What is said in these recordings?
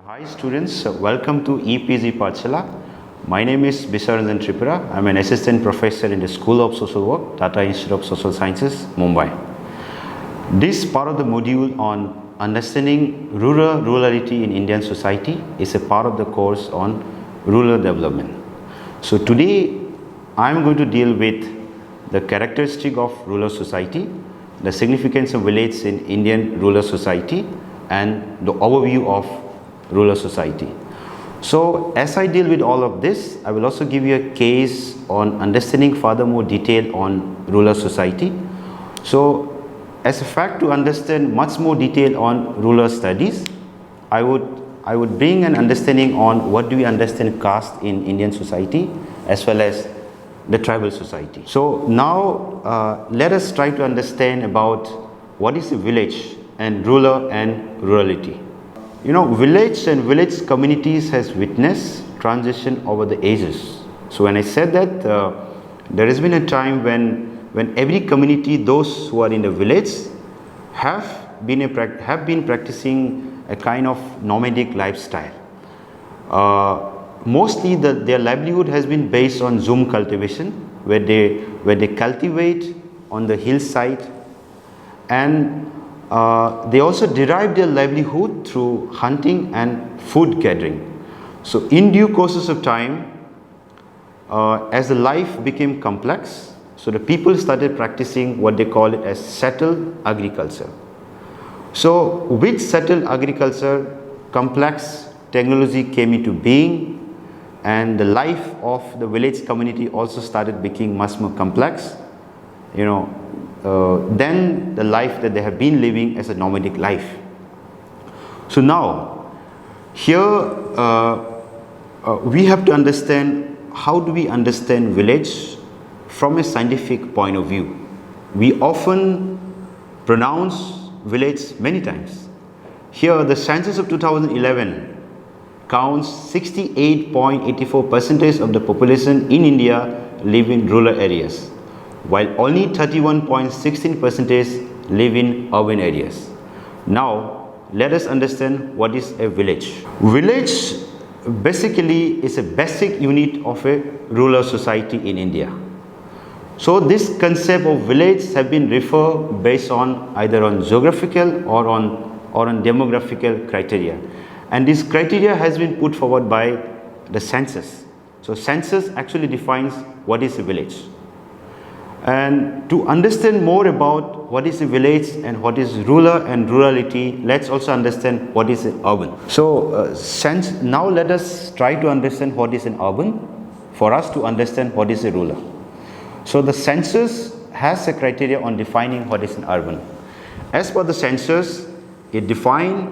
Hi students, welcome to EPG Pathshala. My name is Bisaranjan Tripura. I am an assistant professor in the School of Social Work, Tata Institute of Social Sciences, Mumbai. This part of the module on understanding rurality in Indian society is a part of the course on rural development. So today I am going to deal with the characteristic of rural society, the significance of village in Indian rural society, and the overview of rural society. So as I deal with all of this, I will also give you a case on understanding furthermore detail on rural society. So as a fact, to understand much more detail on rural studies, I would bring an understanding on what do we understand caste in Indian society as well as the tribal society. So now let us try to understand about what is a village and rural and rurality. You know, village and village communities has witnessed transition over the ages. So when I said that, there has been a time when every community, those who are in the village, have been practicing a kind of nomadic lifestyle. Mostly their livelihood has been based on zoom cultivation, where they cultivate on the hillside, and they also derive their livelihood through hunting and food gathering. So in due courses of time, as the life became complex, so the people started practicing what they call it as settled agriculture. So with settled agriculture, complex technology came into being, and the life of the village community also started becoming much more complex, than the life that they have been living as a nomadic life. So now, here we have to understand how do we understand village from a scientific point of view. We often pronounce village many times. Here the census of 2011 counts 68.84% of the population in India live in rural areas, while only 31.16% live in urban areas. Now, let us understand what is a village. Village basically is a basic unit of a rural society in India. So this concept of village have been referred based on either on geographical or on demographical criteria. And this criteria has been put forward by the census. So census actually defines what is a village. And to understand more about what is a village and what is rural and rurality, let's also understand what is an urban. So now let us try to understand what is an urban for us to understand what is a rural. So the census has a criteria on defining what is an urban. As per the census, it defined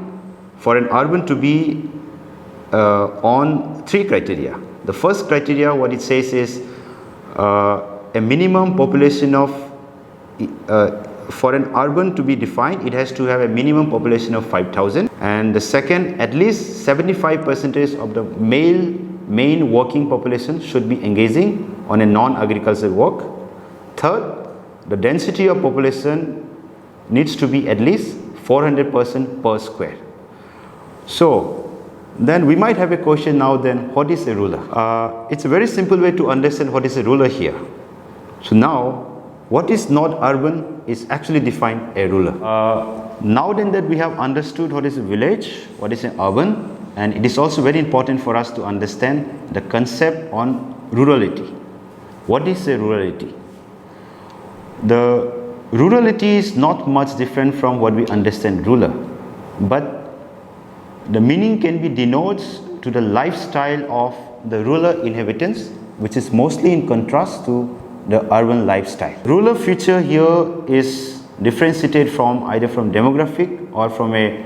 for an urban to be on three criteria. The first criteria, what it says is a minimum population of, for an urban to be defined, it has to have a minimum population of 5,000. And the second, at least 75% of the main working population should be engaging on a non-agricultural work. Third, the density of population needs to be at least 400% per square. So then we might have a question now, then what is a rural? It's a very simple way to understand what is a rural here. So now, what is not urban is actually defined a rural. Now then that we have understood what is a village, what is an urban, and it is also very important for us to understand the concept on rurality. What is a rurality? The rurality is not much different from what we understand rural, but the meaning can be denoted to the lifestyle of the rural inhabitants, which is mostly in contrast to the urban lifestyle. Rural feature here is differentiated from either from demographic or from a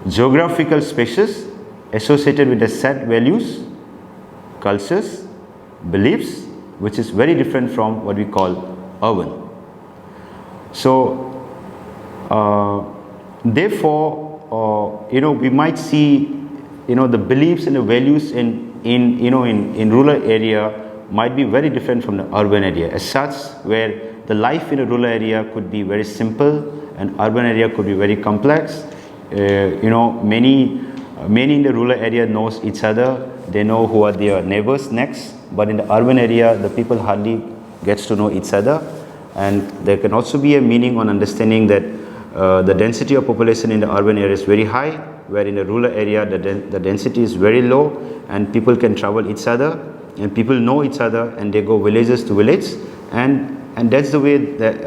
geographical spaces associated with the set values, cultures, beliefs, which is very different from what we call urban. So therefore, we might see, the beliefs and the values in rural area might be very different from the urban area. As such, where the life in a rural area could be very simple and urban area could be very complex. Many Many in the rural area knows each other. They know who are their neighbors next. But in the urban area, the people hardly gets to know each other. And there can also be a meaning on understanding that the density of population in the urban area is very high, where in the rural area the density is very low, and people can travel each other, and people know each other, and they go villages to village, and that's the way that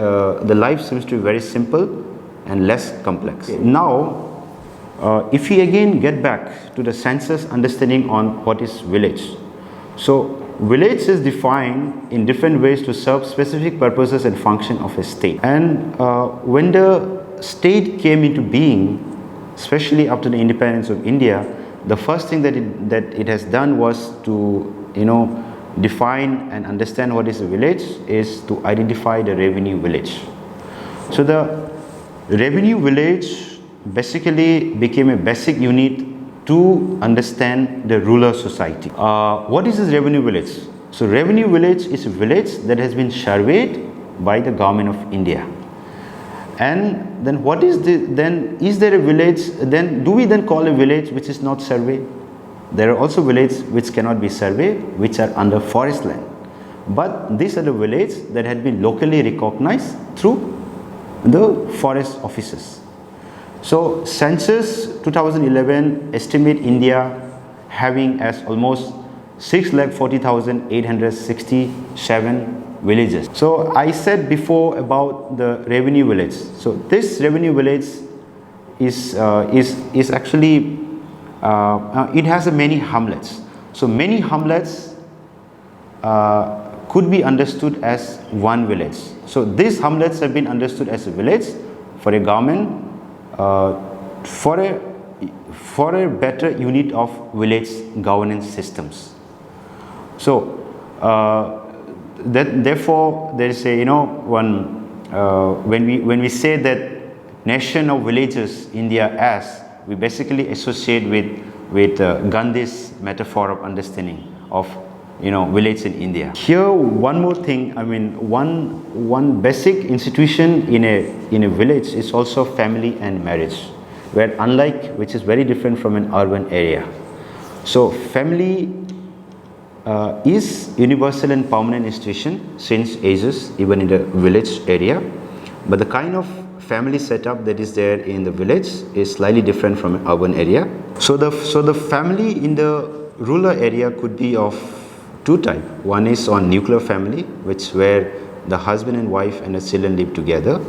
the life seems to be very simple and less complex. Now, if we again get back to the census understanding on what is village. So village is defined in different ways to serve specific purposes and function of a state. And when the state came into being, especially after the independence of India, the first thing that it has done was to define and understand what is a village, is to identify the revenue village. So the revenue village basically became a basic unit to understand the rural society. What is this revenue village? So revenue village is a village that has been surveyed by the government of India. And then what is is there a village, then do we then call a village which is not surveyed? There are also villages which cannot be surveyed, which are under forest land. But these are the villages that had been locally recognized through the forest officers. So census 2011 estimate India having as almost 6,40,867 villages. So I said before about the revenue village. So this revenue village is actually it has many hamlets. So many hamlets could be understood as one village. So these hamlets have been understood as a village for a government, for a better unit of village governance systems. So therefore there is a when we say that nation of villages India as, we basically associate with Gandhi's metaphor of understanding of village in India. Here one more thing, I mean one basic institution in a village is also family and marriage, where unlike, which is very different from an urban area. So family is universal and permanent institution since ages, even in the village area, but the kind of family setup that is there in the village is slightly different from an urban area. So the family in the rural area could be of two types. One is on nuclear family, where the husband and wife and the children live together,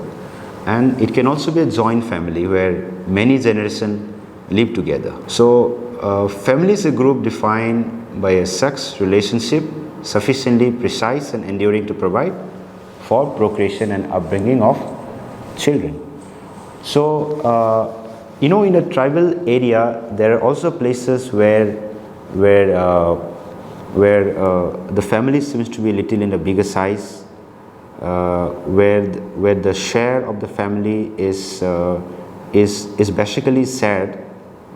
and it can also be a joint family where many generations live together. So family is a group defined by a sex relationship sufficiently precise and enduring to provide for procreation and upbringing of children. So in a tribal area there are also places where the family seems to be a little in a bigger size, where the share of the family is basically shared,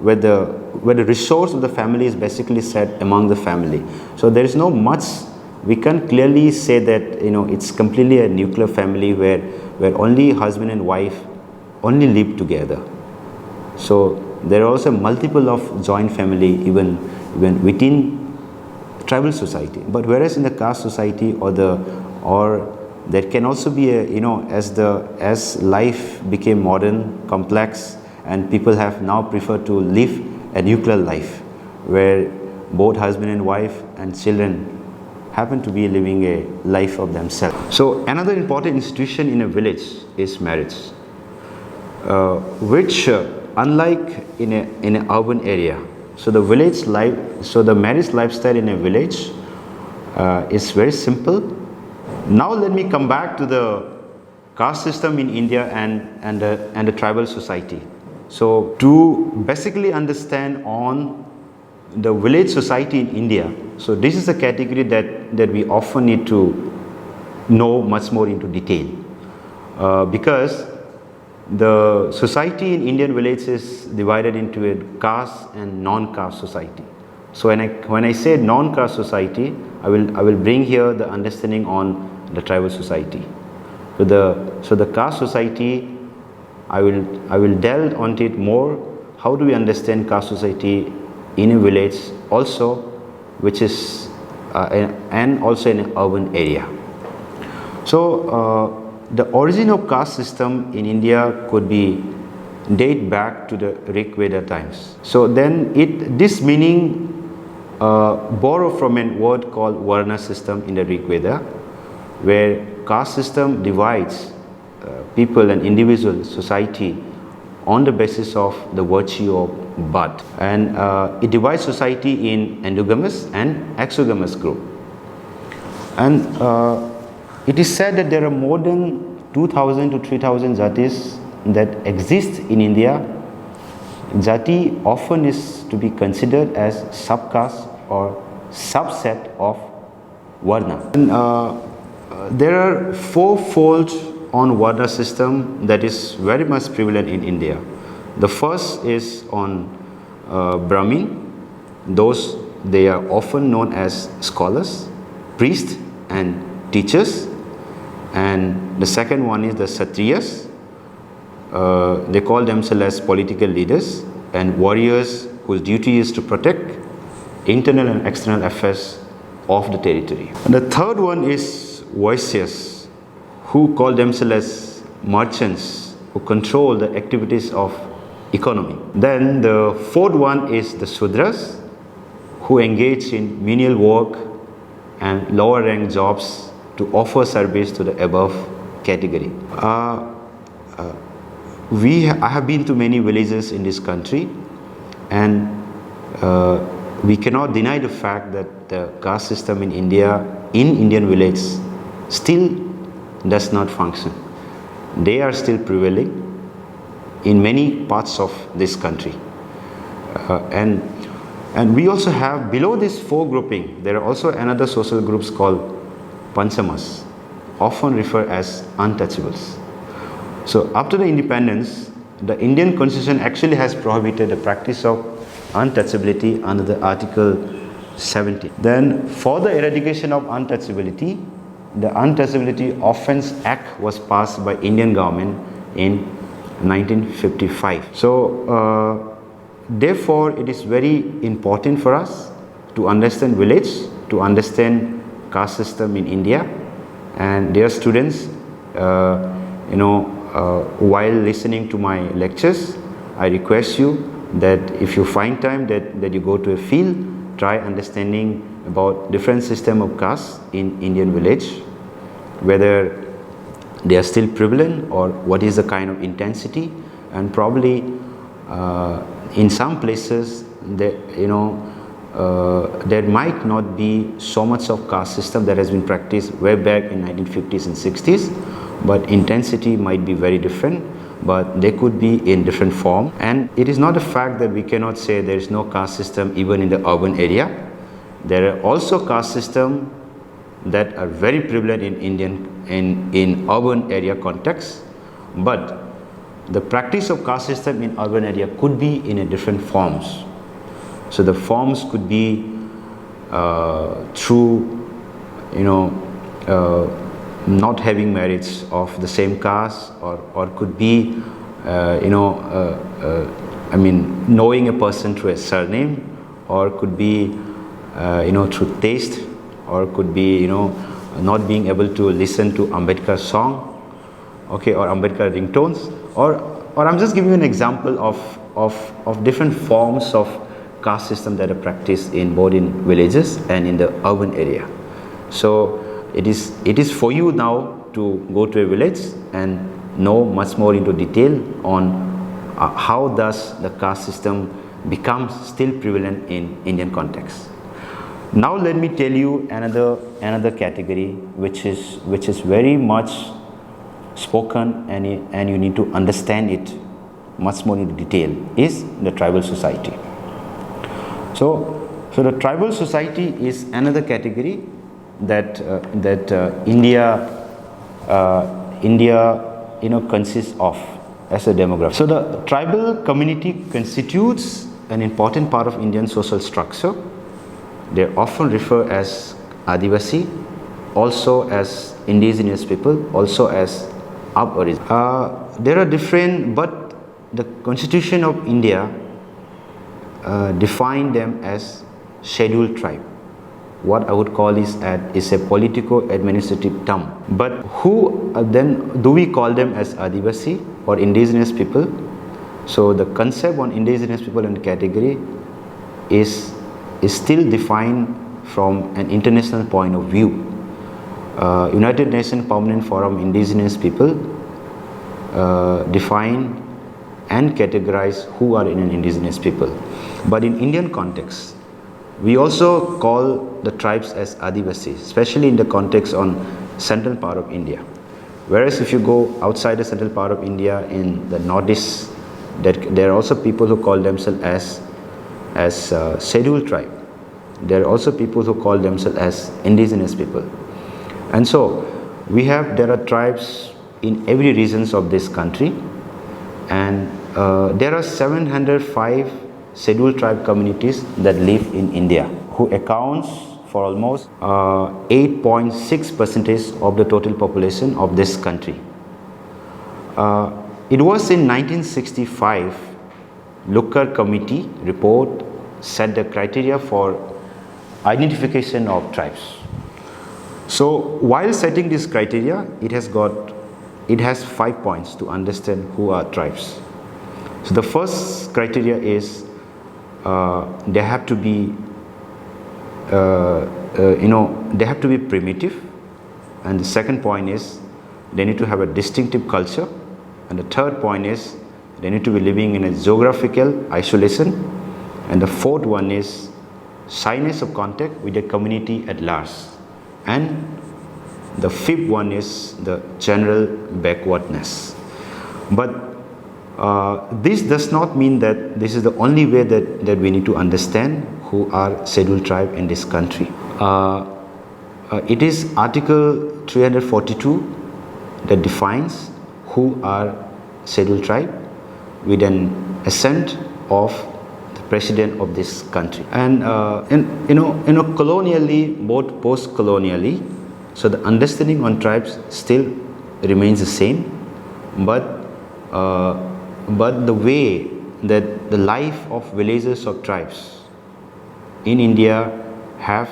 where the resource of the family is basically shared among the family. So there is no much, we can't clearly say that it's completely a nuclear family where only husband and wife only live together. So there are also multiple of joint family even within tribal society. But whereas in the caste society or there can also be a as life became modern, complex, and people have now preferred to live a nuclear life where both husband and wife and children happen to be living a life of themselves. So another important institution in a village is marriage, which unlike in an urban area, so the marriage lifestyle in a village is very simple. Now let me come back to the caste system in India and the tribal society. So to basically understand on the village society in India, so this is a category that we often need to know much more into detail, because the society in Indian village is divided into a caste and non-caste society. So when I say non-caste society, I will bring here the understanding on the tribal society. So the caste society, I will delve onto it more, how do we understand caste society in a village also, which is and also in an urban area. So the origin of caste system in India could be date back to the Rig Veda times. So then this meaning borrow from a word called Varna system in the Rig Veda, where caste system divides people and individual society on the basis of the virtue of birth, and it divides society in endogamous and exogamous group. And it is said that there are more than 2,000 to 3,000 jatis that exist in India. Jati often is to be considered as subcaste or subset of Varna. And there are fourfold on Varna system that is very much prevalent in India. The first is on Brahmin. Those, they are often known as scholars, priests and teachers. And the second one is the Kshatriyas. They call themselves as political leaders and warriors whose duty is to protect internal and external affairs of the territory. And the third one is Vaishyas, who call themselves as merchants who control the activities of economy. Then the fourth one is the Sudras, who engage in menial work and lower rank jobs to offer service to the above category. I have been to many villages in this country, and we cannot deny the fact that the caste system in India, in Indian villages, still does not function. They are still prevailing in many parts of this country. And we also have, below this four grouping, there are also another social groups called Panchamas, often referred as untouchables. So after the independence, the Indian constitution actually has prohibited the practice of untouchability under the Article 70. Then for the eradication of untouchability, the Untouchability Offence Act was passed by Indian government in 1955. So therefore it is very important for us to understand village, to understand caste system in India. And dear students, while listening to my lectures, I request you that if you find time that you go to a field, try understanding about different system of caste in Indian village, whether they are still prevalent or what is the kind of intensity. And probably in some places that there might not be so much of caste system that has been practiced way back in 1950s and 60s, but intensity might be very different, but they could be in different form. And it is not a fact that we cannot say there is no caste system even in the urban area. There are also caste systems that are very prevalent in urban area context, but the practice of caste system in urban area could be in a different forms. So the forms could be through not having marriage of the same caste, or could be knowing a person through a surname, or could be through taste, or could be not being able to listen to Ambedkar song, okay, or Ambedkar ringtones, or I'm just giving you an example of different forms of caste system that are practiced in both in villages and in the urban area. So it is for you now to go to a village and know much more into detail on how does the caste system becomes still prevalent in Indian context. Now let me tell you another category which is very much spoken, and you need to understand it much more into detail, is the tribal society. So the tribal society is another category that India consists of as a demographic. So the tribal community constitutes an important part of Indian social structure. They are often referred as Adivasi, also as indigenous people, also as Aborigine. There are different, but the Constitution of India define them as scheduled tribe. What I would call is a politico-administrative term. But who then do we call them as Adivasi or indigenous people? So the concept on indigenous people and category is still defined from an international point of view. United Nations Permanent Forum Indigenous People define and categorize who are in an indigenous people. But in Indian context, we also call the tribes as Adivasi, especially in the context on central part of India. Whereas if you go outside the central part of India in the northeast, there are also people who call themselves as scheduled tribe. There are also people who call themselves as indigenous people. And so there are tribes in every regions of this country, and there are 705 scheduled tribe communities that live in India, who accounts for almost 8.6% of the total population of this country. It was in 1965, Looker Committee report set the criteria for identification of tribes. So while setting this criteria, it has 5 points to understand who are tribes. So the first criteria is they have to be they have to be primitive, and the second point is they need to have a distinctive culture, and the third point is they need to be living in a geographical isolation, and the fourth one is shyness of contact with the community at large, and the fifth one is the general backwardness. But this does not mean that this is the only way that we need to understand who are scheduled tribe in this country. It is Article 342 that defines who are scheduled tribe with an assent of the president of this country. And colonially, both post-colonially, so the understanding on tribes still remains the same, but the way that the life of villages of tribes in India have,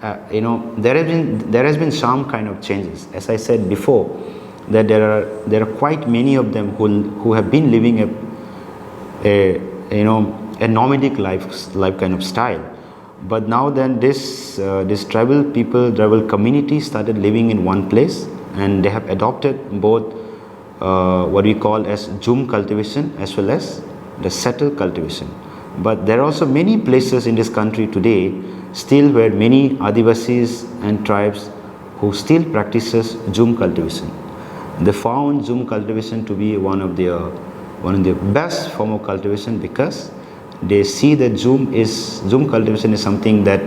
there has been some kind of changes. As I said before, that there are quite many of them who have been living a nomadic life kind of style. But now then this tribal community started living in one place, and they have adopted both what we call as Jum cultivation as well as the settle cultivation. But there are also many places in this country today still where many Adivasis and tribes who still practices Jum cultivation. They found Jum cultivation to be one of the best form of cultivation, because they see that Jum cultivation is something that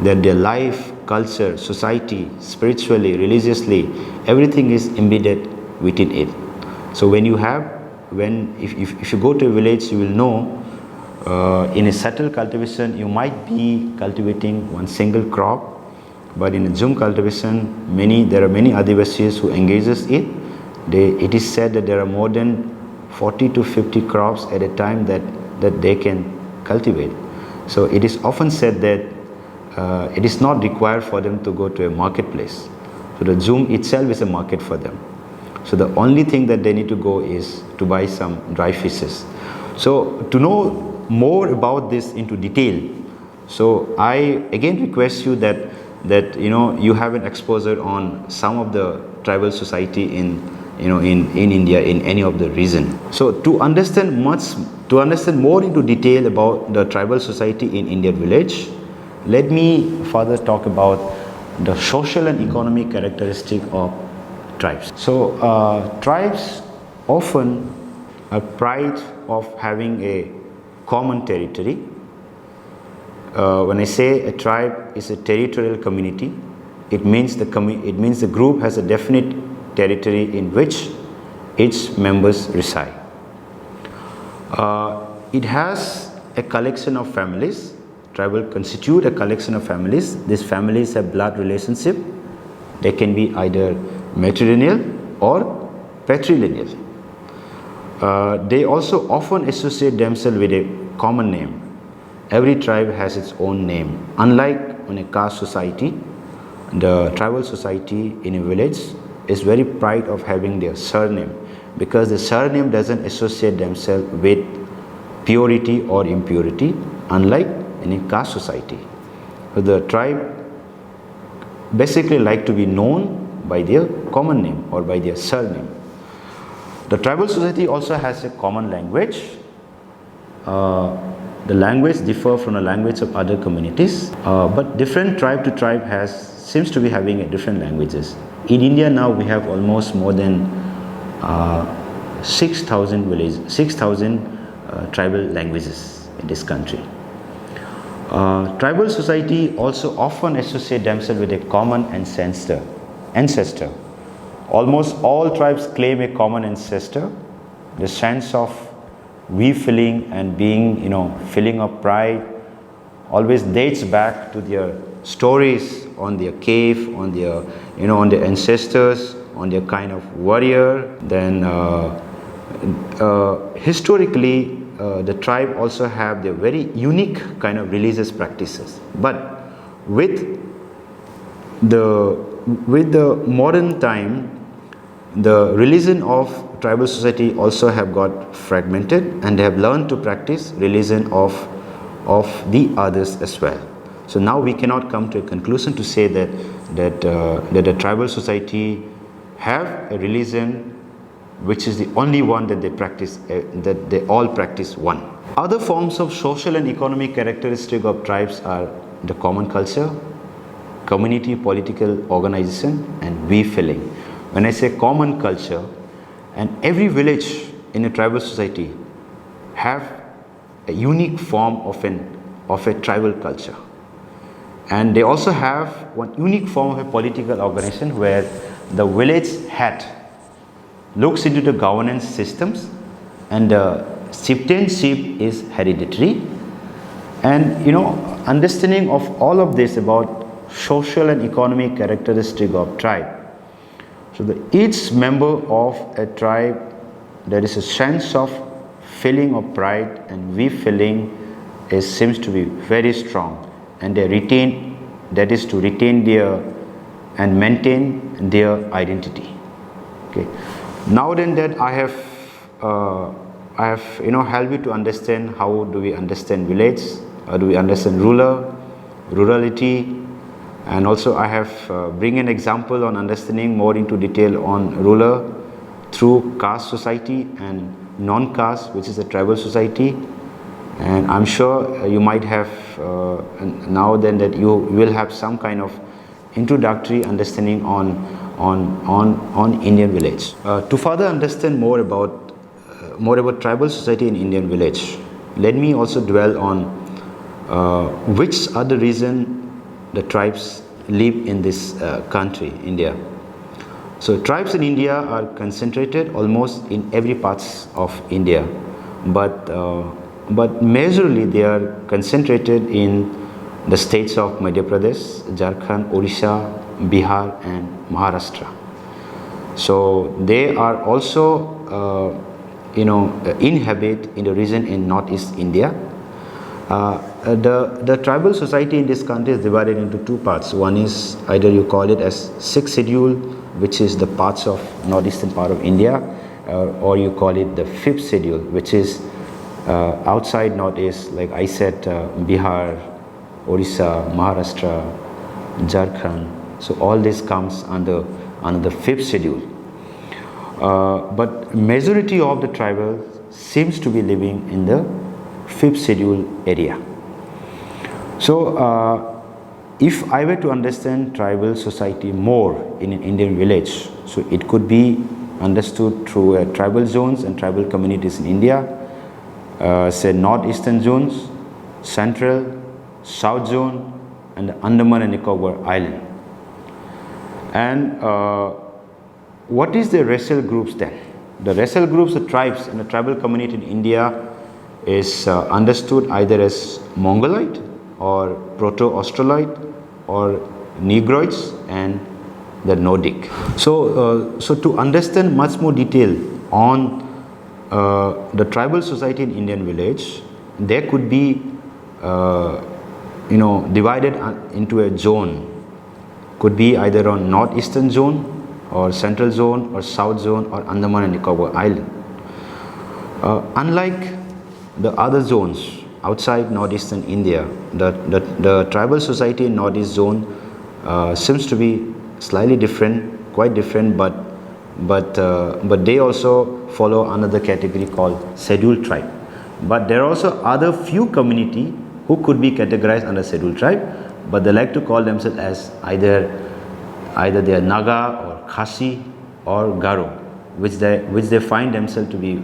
their life, culture, society, spiritually, religiously, everything is embedded within it. So if you go to a village, you will know in a settle cultivation you might be cultivating one single crop, but in a Jum cultivation there are many Adivasis who engages it. It is said that there are more than 40 to 50 crops at a time that they can cultivate. So it is often said that it is not required for them to go to a marketplace. So the Jum itself is a market for them. So the only thing that they need to go is to buy some dry fishes. So to know more about this into detail, so I again request you that you have an exposure on some of the tribal society in India, in any of the region. So to understand more into detail about the tribal society in Indian village, let me further talk about the social and economic characteristic of tribes. So tribes often are pride of having a common territory. When I say a tribe is a territorial community, it means the group has a definite territory in which its members reside. It has a collection of families. Tribal constitute a collection of families. These families have blood relationship. They can be either matrilineal or patrilineal. They also often associate themselves with a common name. every tribe has its own name. Unlike in a caste society, the tribal society in a village is very proud of having their surname, because the surname doesn't associate themselves with purity or impurity, unlike in a caste society. So the tribe basically like to be known by their common name or by their surname. The tribal society also has a common language. The language differ from the language of other communities, but different tribe to tribe seems to be having different languages. In India now we have almost more than 6,000 tribal languages in this country. Tribal society also often associate themselves with a common ancestor. Almost all tribes claim a common ancestor. The sense of we feeling and being, feeling of pride always dates back to their stories on their cave, on their, on their ancestors, on their kind of warrior. Then historically, the tribe also have their very unique kind of religious practices. But with the modern time, the religion of tribal society also have got fragmented, and they have learned to practice religion of the others as well. So now we cannot come to a conclusion to say that the tribal society have a religion which is the only one that they practice, that they all practice one. Other forms of social and economic characteristic of tribes are the common culture, community political organization, and we feeling. When I say common culture, and every village in a tribal society have a unique form of a tribal culture, and they also have one unique form of a political organization where the village head looks into the governance systems, and the chieftainship is hereditary. And understanding of all of this about social and economic characteristic of tribe. So each member of a tribe, there is a sense of feeling of pride, and we feeling seems to be very strong, and they retain, that is to retain their and maintain their identity. Okay. Now then that I have helped you to understand how do we understand village, how do we understand rurality, and also I have bring an example on understanding more into detail on rural through caste society and non-caste, which is a tribal society. And I'm sure you might have now then that you will have some kind of introductory understanding on Indian village. To further understand more about tribal society in Indian village, let me also dwell on which are the reason the tribes live in this country, India. So tribes in India are concentrated almost in every parts of India, but majorly they are concentrated in the states of Madhya Pradesh, Jharkhand, Odisha, Bihar, and Maharashtra. So they are also inhabit in the region in northeast India. The tribal society in this country is divided into two parts. One is either you call it as sixth schedule, which is the parts of northeastern part of India, or you call it the fifth schedule, which is outside northeast, like I said, Bihar, Odisha, Maharashtra, Jharkhand. So all this comes under the fifth schedule. But majority of the tribal seems to be living in the fifth schedule area. So if I were to understand tribal society more in an Indian village, so it could be understood through tribal zones and tribal communities in India, say northeastern zones, central, south zone, and the Andaman and Nicobar Island. And what is the racial groups then? The racial groups, the tribes and the tribal community in India is understood either as Mongoloid or Proto-Australoid or Negroids and the Nordic. So to understand much more detail on the tribal society in Indian village, there could be divided into a zone. Could be either on northeastern zone or central zone or south zone or Andaman and Nicobar Island. Unlike the other zones outside northeastern India, the tribal society in northeast zone seems to be slightly different, quite different, but they also follow another category called scheduled tribe. But there are also other few community who could be categorized under scheduled tribe, but they like to call themselves as either they are Naga or Khasi or Garo, which they find themselves to be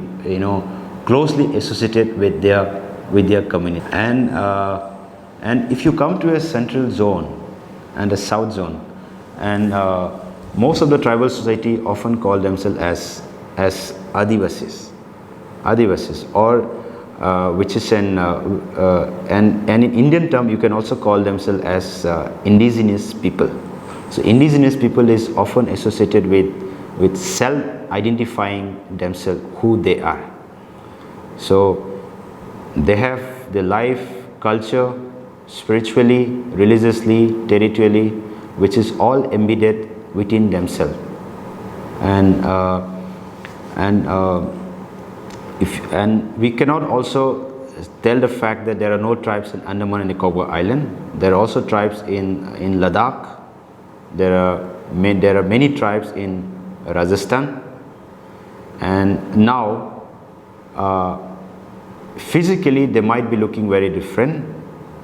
closely associated with their community. And if you come to a central zone and a south zone, and most of the tribal society often call themselves as Adivasis, or which is and in Indian term you can also call themselves as indigenous people. So indigenous people is often associated with self-identifying themselves who they are. So they have their life, culture, spiritually, religiously, territorially, which is all embedded within themselves. And we cannot also tell the fact that there are no tribes in Andaman and Nicobar Island. There are also tribes in Ladakh. There are many tribes in Rajasthan. And now physically they might be looking very different.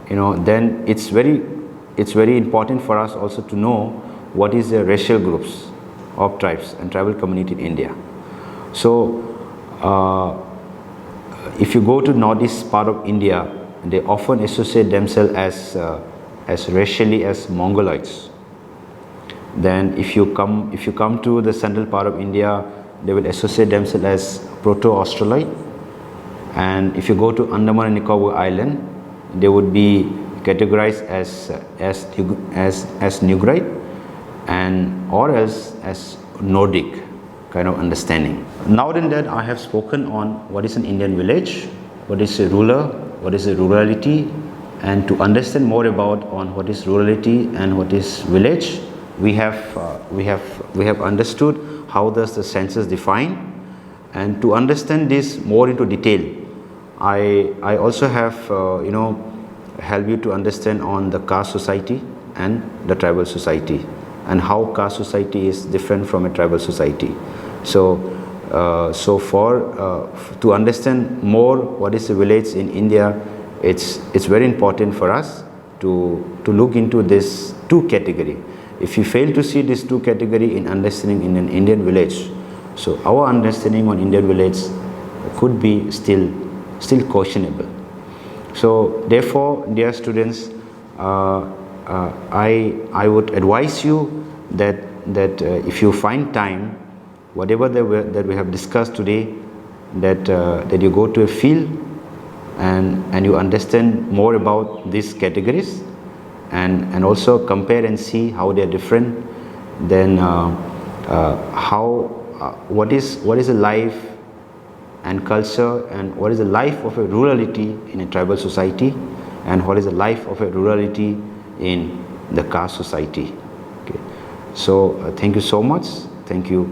Then it's very important for us also to know what is the racial groups of tribes and tribal community in India. So if you go to northeast part of India, they often associate themselves as racially as Mongoloids. Then if you come to the central part of India, they will associate themselves as Proto-Australoid. And if you go to Andaman and Nicobar Island, they would be categorized as Negroid and or else as Nordic kind of understanding. Now then that I have spoken on what is an Indian village, what is a ruler, what is a rurality, and to understand more about on what is rurality and what is village, we have understood how does the census define. And to understand this more into detail, I also have help you to understand on the caste society and the tribal society, and how caste society is different from a tribal society. So to understand more what is a village in India, it's very important for us to look into this two category. If you fail to see these two category in understanding in an Indian village, so our understanding on Indian village could be still questionable. So therefore, dear students, I would advise you that if you find time, whatever that we have discussed today, that you go to a field and you understand more about these categories, and also compare and see how they are different. Then what is the life and culture, and what is the life of a rurality in a tribal society, and what is the life of a rurality in the caste society. Okay. So thank you so much. Thank you.